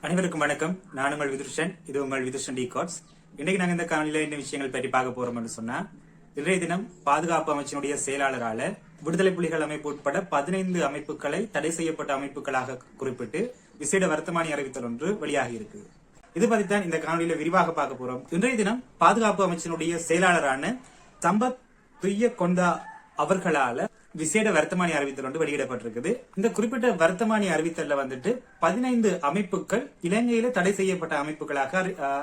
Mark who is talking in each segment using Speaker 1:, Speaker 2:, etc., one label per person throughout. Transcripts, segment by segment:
Speaker 1: அனைவருக்கும் வணக்கம். நான் உங்கள் விதுஷன். இது உங்கள் விதுஷன் டிகார்ட்ஸ். இன்னைக்கு நாங்க இந்த காணொலியில என்ன விஷயங்கள் பற்றி பார்க்க போறோம்னு சொன்னா, இன்றைய தினம் பாதுகாப்பு அமைச்சினுடைய செயலாளரால விடுதலை புலிகள் அமைப்பு உட்பட 15 அமைப்புகளை தடை செய்யப்பட்ட அமைப்புகளாக குறிப்பிட்டு விசேட வர்த்தமானி அறிவித்தல் ஒன்று வெளியாகி இருக்கு. இது பற்றி தான் இந்த காணொலியில விரிவாக பார்க்க போறோம். இன்றைய தினம் பாதுகாப்பு அமைச்சினுடைய செயலாளரான சம்பத் துய்ய கொண்டா அவர்களால விசேட வர்த்தமானி அறிவித்தல் ஒன்று வெளியிடப்பட்டிருக்குது. இந்த குறிப்பிட்ட வர்த்தமானி அறிவித்தல்ல 15 அமைப்புகள் இலங்கையில தடை செய்யப்பட்ட அமைப்புகளாக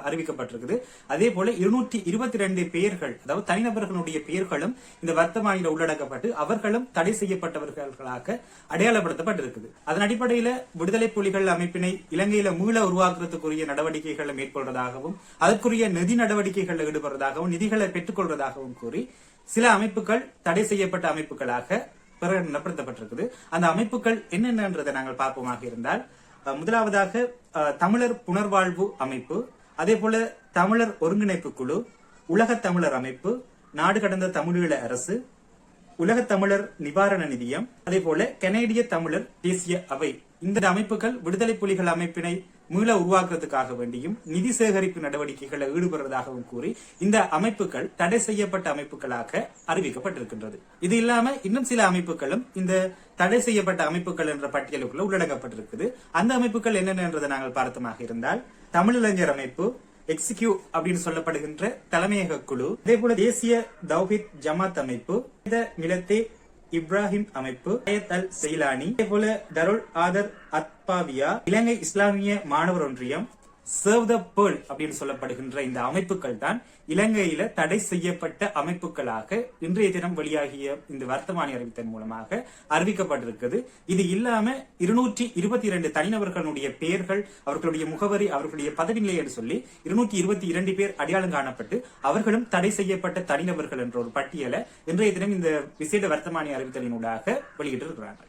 Speaker 1: அறிவிக்கப்பட்டிருக்குது. அதே போல 222 பெயர்கள், அதாவது தனிநபர்களுடைய பெயர்களும் இந்த வர்த்தமானியில உள்ளடக்கப்பட்டு அவர்களும் தடை செய்யப்பட்டவர்களாக அடையாளப்படுத்தப்பட்டிருக்குது. அதன் அடிப்படையில விடுதலை புலிகள் அமைப்பினை இலங்கையில மீள உருவாக்குறதுக்குரிய நடவடிக்கைகளை மேற்கொள்வதாகவும் அதற்குரிய நிதி நடவடிக்கைகளில் ஈடுபடுவதாகவும் நிதிகளை பெற்றுக் கொள்வதாகவும் கூறி சில அமைப்புகள் தடை செய்யப்பட்ட அமைப்புகளாக பிரகடனப்படுத்தப்பட்டிருக்குது. அந்த அமைப்புகள் என்னென்னன்றதை நாங்கள் பார்ப்போமாக இருந்தால், முதலாவதாக தமிழர் புனர்வாழ்வு அமைப்பு, அதே போல தமிழர் ஒருங்கிணைப்பு குழு, உலக தமிழர் அமைப்பு, நாடு கடந்த தமிழீழ அரசு, உலக தமிழர் நிவாரண நிதியம், அதே போல கனேடிய தமிழர் தேசிய அவை. இந்த அமைப்புகள் விடுதலை புலிகள் அமைப்பினை மீள உருவாக்குறதுக்காக வேண்டியும் நிதி சேகரிப்பு நடவடிக்கைகளை ஈடுபடுவதாகவும் கூறி இந்த அமைப்புகள் தடை செய்யப்பட்ட அமைப்புகளாக அறிவிக்கப்பட்டிருக்கின்றது. இது இல்லாம இன்னும் சில அமைப்புகளும் இந்த தடை செய்யப்பட்ட அமைப்புகள் என்ற பட்டியலுக்குள்ள உள்ளடக்கப்பட்டிருக்குது. அந்த அமைப்புகள் என்னென்னன்றதை நாங்கள் பார்த்தமாக இருந்தால், தமிழிளைஞர் அமைப்பு, எக்ஸிக்யூ அப்படின்னு சொல்லப்படுகின்ற தலைமையக குழு, அதே போல தேசிய தௌஹித் ஜமாத் அமைப்பு, மிலத்தே இப்ராஹிம் அமைப்பு, அல் செய்லானி, அதே போல தருல் ஆதர் அத்பாவியா, இலங்கை இஸ்லாமிய மாணவர் ஒன்றியம், சர்வ் த பேர்ல் அப்படின்னு சொல்லப்படுகின்ற இந்த அமைப்புகள் தான் இலங்கையில தடை செய்யப்பட்ட அமைப்புகளாக இன்றைய தினம் வெளியாகிய இந்த வர்த்தமானி அறிவித்தல் மூலமாக அறிவிக்கப்பட்டிருக்கிறது. இது இல்லாம 222 தனிநபர்களுடைய பெயர்கள், அவர்களுடைய முகவரி, அவர்களுடைய பதவி நிலை என்று சொல்லி 222 பேர் அடையாளம் காணப்பட்டு அவர்களும் தடை செய்யப்பட்ட தனிநபர்கள் என்ற ஒரு பட்டியலை இன்றைய தினம் இந்த விசேட வர்த்தமானி அறிவித்தலினூடாக வெளியிட்டிருக்கிறார்கள்.